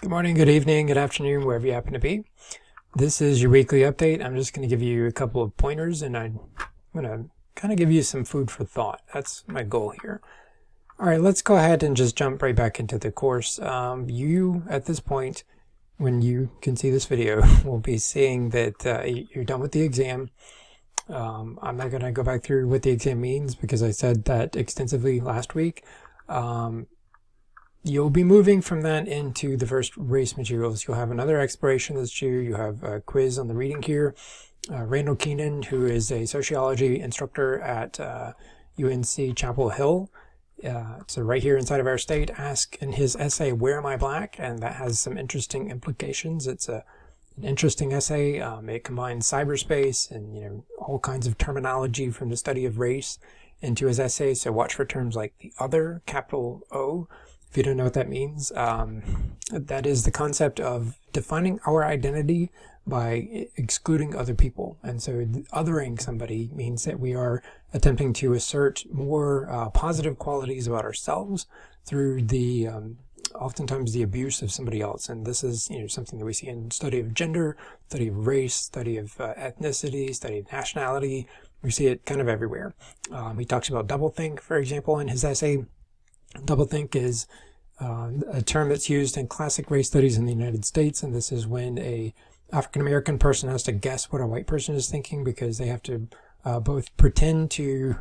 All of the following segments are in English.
Good morning, good evening, good afternoon, wherever you happen to be. This is your weekly update. I'm just going to give you a couple of pointers and I'm going to kind of give you some food for thought. That's my goal here. All right, let's go ahead and just jump right back into the course. You, at this point, when you can see this video, will be seeing that you're done with the exam. I'm not going to go back through what the exam means because I said that extensively last week. You'll be moving from that into the first race materials. You'll have another exploration that's due. You have a quiz on the reading here. Randall Keenan, who is a sociology instructor at UNC Chapel Hill, so right here inside of our state, asked in his essay, "Where Am I Black?" And that has some interesting implications. It's an interesting essay. It combines cyberspace and all kinds of terminology from the study of race into his essay. So watch for terms like the other, capital O. If you don't know what that means, that is the concept of defining our identity by excluding other people. And so othering somebody means that we are attempting to assert more positive qualities about ourselves through the oftentimes the abuse of somebody else. And this is something that we see in study of gender, study of race, study of ethnicity, study of nationality. We see it kind of everywhere. He talks about doublethink, for example, in his essay. Doublethink is a term that's used in classic race studies in the United States, and this is when a African-American person has to guess what a white person is thinking because they have to both pretend to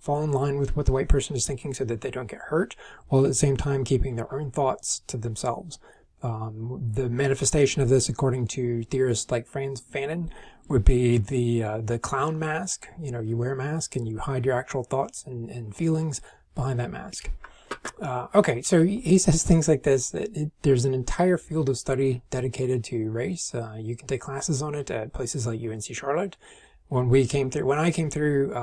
fall in line with what the white person is thinking so that they don't get hurt, while at the same time keeping their own thoughts to themselves. The manifestation of this, according to theorists like Frantz Fanon, would be the clown mask. You wear a mask and you hide your actual thoughts and feelings behind that mask. Okay, so he says things like this, that there's an entire field of study dedicated to race. You can take classes on it at places like UNC Charlotte. When I came through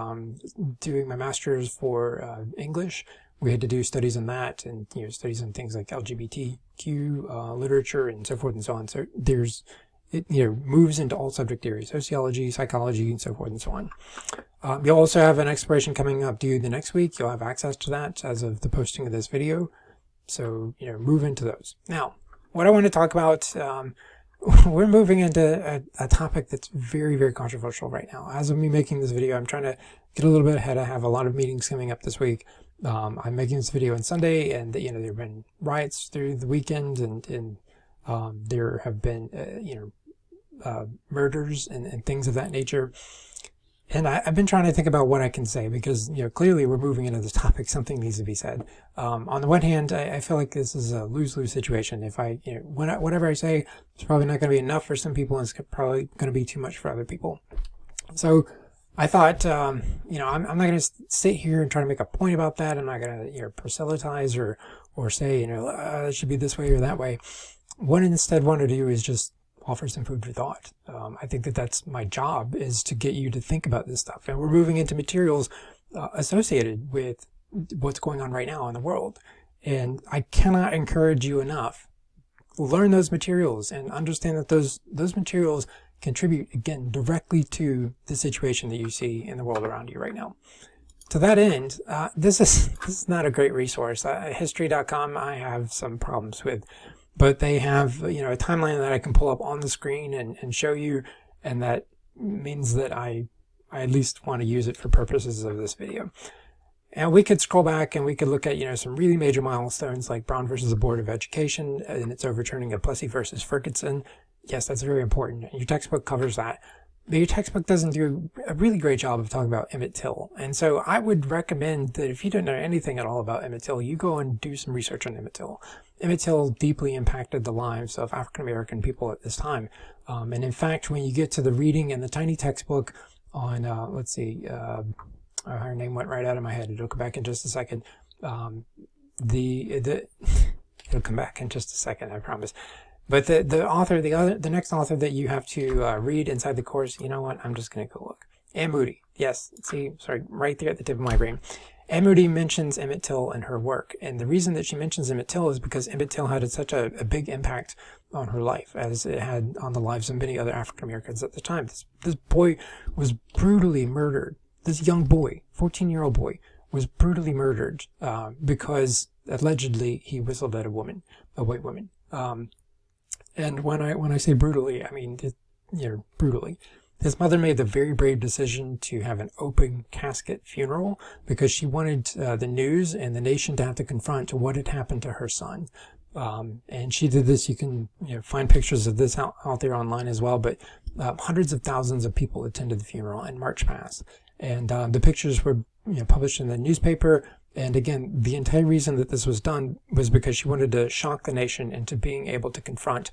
doing my master's for English, we had to do studies on that and studies on things like LGBTQ literature and so forth and so on. So it moves into all subject areas, sociology, psychology, and so forth and so on. You'll also have an exploration coming up due the next week. You'll have access to that as of the posting of this video. So, move into those. Now, what I want to talk about, we're moving into a topic that's very, very controversial right now. As of me making this video, I'm trying to get a little bit ahead. I have a lot of meetings coming up this week. I'm making this video on Sunday, and there have been riots through the weekend, and there have been, murders and things of that nature. And I've been trying to think about what I can say because, clearly we're moving into this topic. Something needs to be said. On the one hand, I feel like this is a lose-lose situation. If whatever I say, it's probably not going to be enough for some people and it's probably going to be too much for other people. So I thought, I'm not going to sit here and try to make a point about that. I'm not going to, proselytize or say, it should be this way or that way. What I instead want to do is just offer some food for thought. I think that's my job, is to get you to think about this stuff. And we're moving into materials associated with what's going on right now in the world. And I cannot encourage you enough. Learn those materials and understand that those materials contribute, again, directly to the situation that you see in the world around you right now. To that end, this is not a great resource. History.com I have some problems with. But they have, a timeline that I can pull up on the screen and show you, and that means that I at least want to use it for purposes of this video. And we could scroll back and we could look at, some really major milestones like Brown versus the Board of Education and its overturning of Plessy versus Ferguson. Yes, that's very important. Your textbook covers that. But your textbook doesn't do a really great job of talking about Emmett Till. And so I would recommend that if you don't know anything at all about Emmett Till, you go and do some research on Emmett Till. Emmett Till deeply impacted the lives of African-American people at this time. And in fact, when you get to the reading and the tiny textbook on, her name went right out of my head. It'll come back in just a second. It'll come back in just a second, I promise. But the next author that you have to read inside the course, you know what? I'm just going to go look. Anne Moody. Yes, right there at the tip of my brain. Anne Moody mentions Emmett Till in her work. And the reason that she mentions Emmett Till is because Emmett Till had such a big impact on her life, as it had on the lives of many other African Americans at the time. This boy was brutally murdered. This young boy, 14-year-old boy, was brutally murdered because allegedly he whistled at a white woman. And when I say brutally, I mean brutally. His mother made the very brave decision to have an open casket funeral because she wanted the news and the nation to have to confront what had happened to her son. And she did this. You can find pictures of this out there online as well. But hundreds of thousands of people attended the funeral and marched past. And the pictures were published in the newspaper. And again, the entire reason that this was done was because she wanted to shock the nation into being able to confront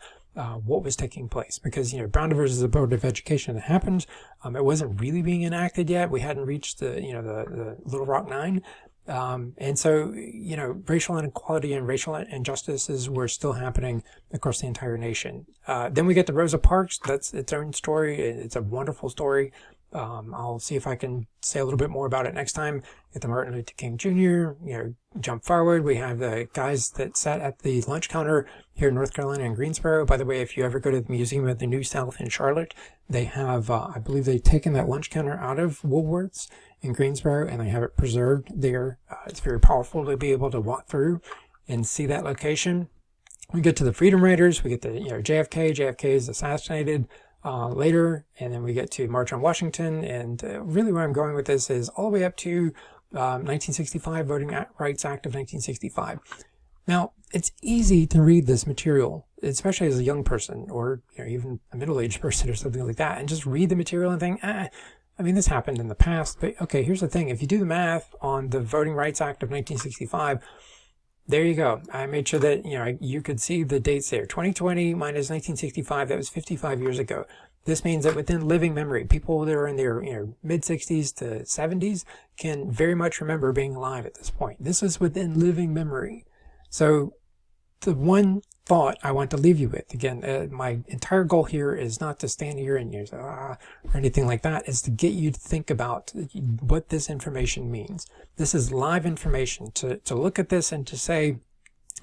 what was taking place. Because, Brown versus the Board of Education that happened, it wasn't really being enacted yet. We hadn't reached the Little Rock Nine. And so, racial inequality and racial injustices were still happening across the entire nation. Then we get to Rosa Parks. That's its own story. It's a wonderful story. I'll see if I can say a little bit more about it next time. Get the Martin Luther King Jr., jump forward. We have the guys that sat at the lunch counter here in North Carolina in Greensboro. By the way, if you ever go to the Museum of the New South in Charlotte, they have, I believe they've taken that lunch counter out of Woolworth's in Greensboro and they have it preserved there. It's very powerful to be able to walk through and see that location. We get to the Freedom Riders. We get to, JFK. JFK is assassinated later, and then we get to March on Washington, and really where I'm going with this is all the way up to 1965, Voting Rights Act of 1965. Now, it's easy to read this material, especially as a young person, or even a middle-aged person or something like that, and just read the material and think, this happened in the past, but okay, here's the thing. If you do the math on the Voting Rights Act of 1965, there you go. I made sure that, you could see the dates there. 2020 minus 1965, that was 55 years ago. This means that within living memory, people that are in their, mid-60s to 70s can very much remember being alive at this point. This is within living memory. So the one thought I want to leave you with, again, my entire goal here is not to stand here and or anything like that, is to get you to think about what this information means. This is live information. To look at this and to say,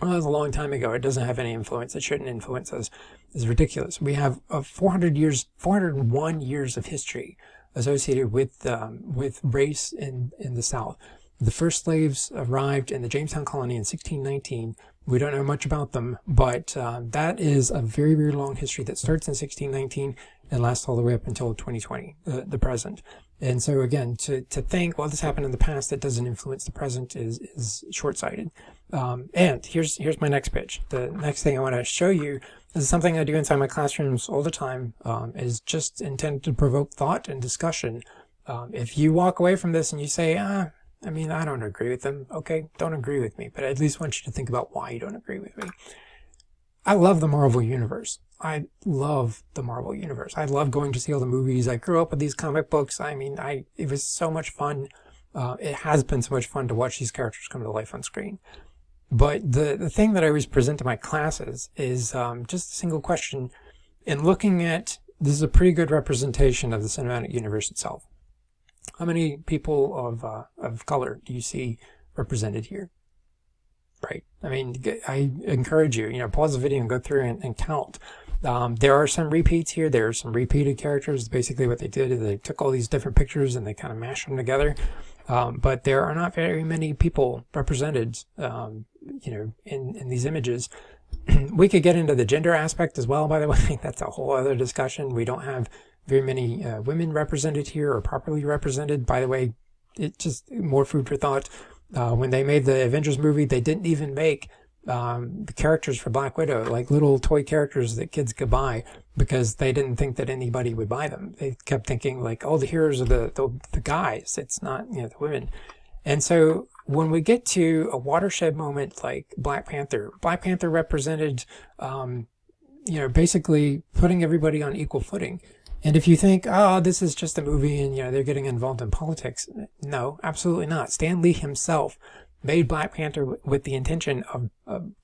oh, that was a long time ago, it doesn't have any influence, it shouldn't influence us, is ridiculous. We have 401 years of history associated with race in the South. The first slaves arrived in the Jamestown colony in 1619. We don't know much about them, but that is a very, very long history that starts in 1619 and lasts all the way up until 2020, the present. And so again, to think, well, this happened in the past, that doesn't influence the present is short-sighted. And here's my next pitch. The next thing I want to show you is something I do inside my classrooms all the time, is just intended to provoke thought and discussion. If you walk away from this and you say, I don't agree with them. Okay, don't agree with me, but I at least want you to think about why you don't agree with me. I love the Marvel Universe. I love the Marvel Universe. I love going to see all the movies. I grew up with these comic books. It was so much fun. It has been so much fun to watch these characters come to life on screen. But the thing that I always present to my classes is just a single question. In looking at, this is a pretty good representation of the cinematic universe itself. How many people of color do you see represented here? Right. I encourage you, pause the video and go through and count. There are some repeats here. There are some repeated characters. Basically what they did is they took all these different pictures and they kind of mashed them together. But there are not very many people represented, in these images. We could get into the gender aspect as well, by the way. That's a whole other discussion. We don't have very many women represented here or properly represented. By the way, it's just more food for thought. When they made the Avengers movie, they didn't even make the characters for Black Widow like little toy characters that kids could buy because they didn't think that anybody would buy them. They kept thinking like, oh, the heroes are the guys. It's not, the women. And so when we get to a watershed moment like Black Panther represented, basically putting everybody on equal footing. And if you think, oh, this is just a movie and, they're getting involved in politics. No, absolutely not. Stan Lee himself made Black Panther with the intention of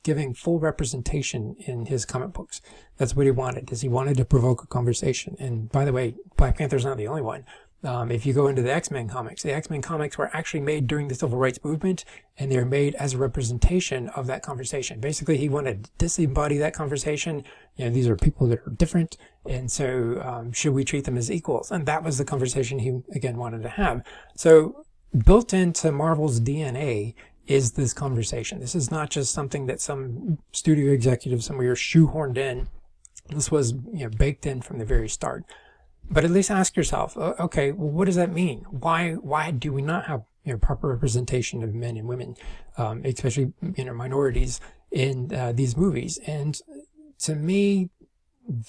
giving full representation in his comic books. That's what he wanted, is he wanted to provoke a conversation. And by the way, Black Panther's not the only one. If you go into the X-Men comics were actually made during the Civil Rights Movement, and they're made as a representation of that conversation. Basically, he wanted to disembody that conversation. These are people that are different, and so should we treat them as equals? And that was the conversation he, again, wanted to have. So built into Marvel's DNA is this conversation. This is not just something that some studio executive somewhere shoehorned in. This was, baked in from the very start. But at least ask yourself, okay, well, what does that mean? Why do we not have proper representation of men and women, especially minorities in these movies? And to me,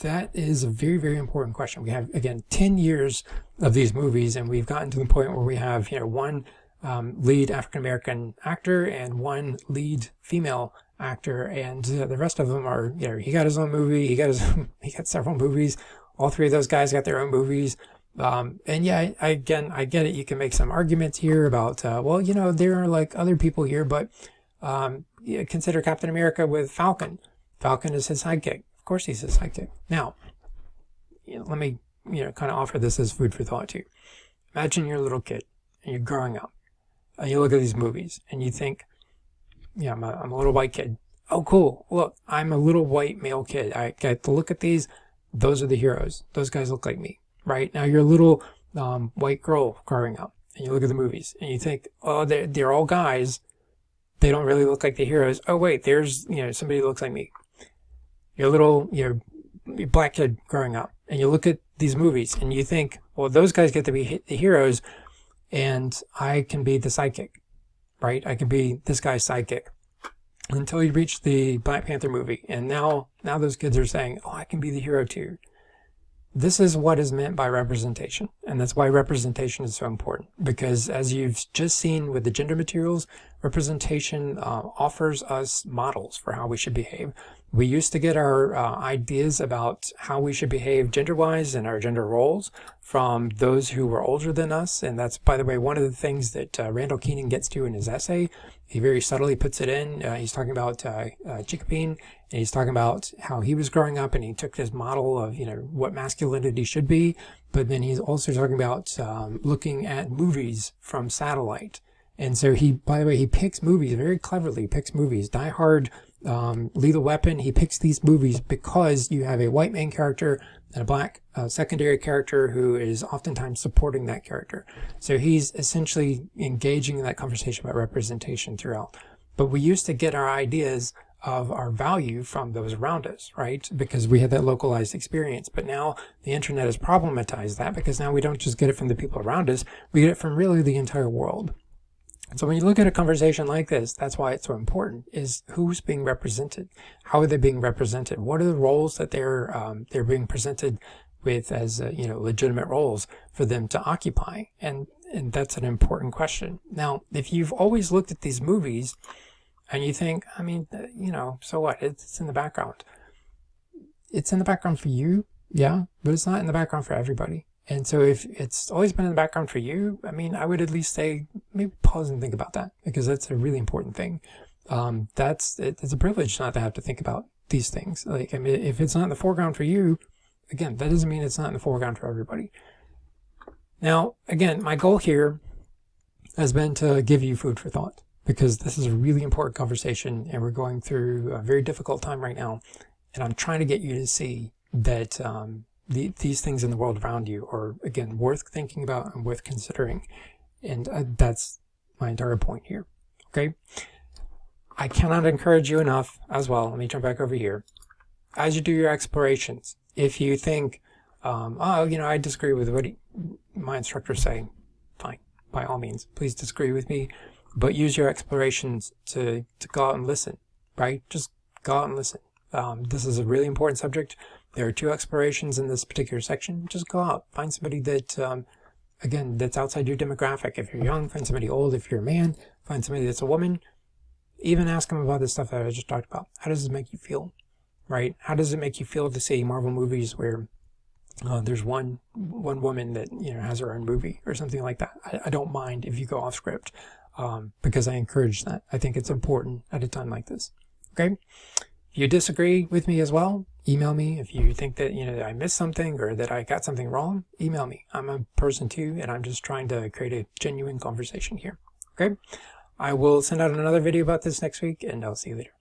that is a very, very important question. We have, again, 10 years of these movies, and we've gotten to the point where we have one lead African-American actor and one lead female actor, and the rest of them are, he got his own movie, he got several movies. All three of those guys got their own movies. And yeah, I get it. You can make some arguments here about, well, there are like other people here, but consider Captain America with Falcon. Falcon is his sidekick. Of course he's his sidekick. Now, let me, kind of offer this as food for thought too. Imagine you're a little kid and you're growing up and you look at these movies and you think, I'm a little white kid. Oh, cool. Look, I'm a little white male kid. I get to look at these. Those are the heroes. Those guys look like me, right? Now you're a little white girl growing up, and you look at the movies, and you think, oh, they're all guys. They don't really look like the heroes. Oh, wait, there's somebody who looks like me. You're a little black kid growing up, and you look at these movies, and you think, well, those guys get to be the heroes, and I can be the sidekick, right? I can be this guy's sidekick. Until you reach the Black Panther movie. And now those kids are saying, oh, I can be the hero too. This is what is meant by representation. And that's why representation is so important. Because as you've just seen with the gender materials, representation offers us models for how we should behave. We used to get our ideas about how we should behave gender-wise and our gender roles from those who were older than us. And that's, by the way, one of the things that Randall Keating gets to in his essay. He very subtly puts it in. He's talking about Chicopine, and he's talking about how he was growing up, and he took this model of, what masculinity should be. But then he's also talking about looking at movies from satellite. And so by the way, he picks movies very cleverly. He picks movies. Die Hard, Lethal Weapon. He picks these movies because you have a white main character and a black secondary character who is oftentimes supporting that character. So he's essentially engaging in that conversation about representation throughout. But we used to get our ideas of our value from those around us, right? Because we had that localized experience. But now the internet has problematized that, because now we don't just get it from the people around us, we get it from really the entire world. So when you look at a conversation like this, that's why it's so important, is who's being represented? How are they being represented? What are the roles that they're being presented with as, legitimate roles for them to occupy? And that's an important question. Now, if you've always looked at these movies and you think, so what? It's in the background. It's in the background for you, yeah, but it's not in the background for everybody. And so if it's always been in the background for you, I would at least say, maybe pause and think about that, because that's a really important thing. It's a privilege not to have to think about these things. If it's not in the foreground for you, again, that doesn't mean it's not in the foreground for everybody. Now, again, my goal here has been to give you food for thought, because this is a really important conversation, and we're going through a very difficult time right now. And I'm trying to get you to see that, these things in the world around you are, again, worth thinking about and worth considering. And that's my entire point here. Okay? I cannot encourage you enough as well. Let me jump back over here. As you do your explorations, if you think, I disagree with what my instructor's saying, fine. By all means, please disagree with me. But use your explorations to go out and listen, right? Just go out and listen. This is a really important subject. There are 2 explorations in this particular section. Just go out. Find somebody that, again, that's outside your demographic. If you're young, find somebody old. If you're a man, find somebody that's a woman. Even ask them about the stuff that I just talked about. How does this make you feel, right? How does it make you feel to see Marvel movies where there's one woman that, has her own movie or something like that? I don't mind if you go off script, because I encourage that. I think it's important at a time like this. Okay? If you disagree with me as well, email me. If you think that, I missed something or that I got something wrong, email me. I'm a person too, and I'm just trying to create a genuine conversation here. Okay? I will send out another video about this next week, and I'll see you later.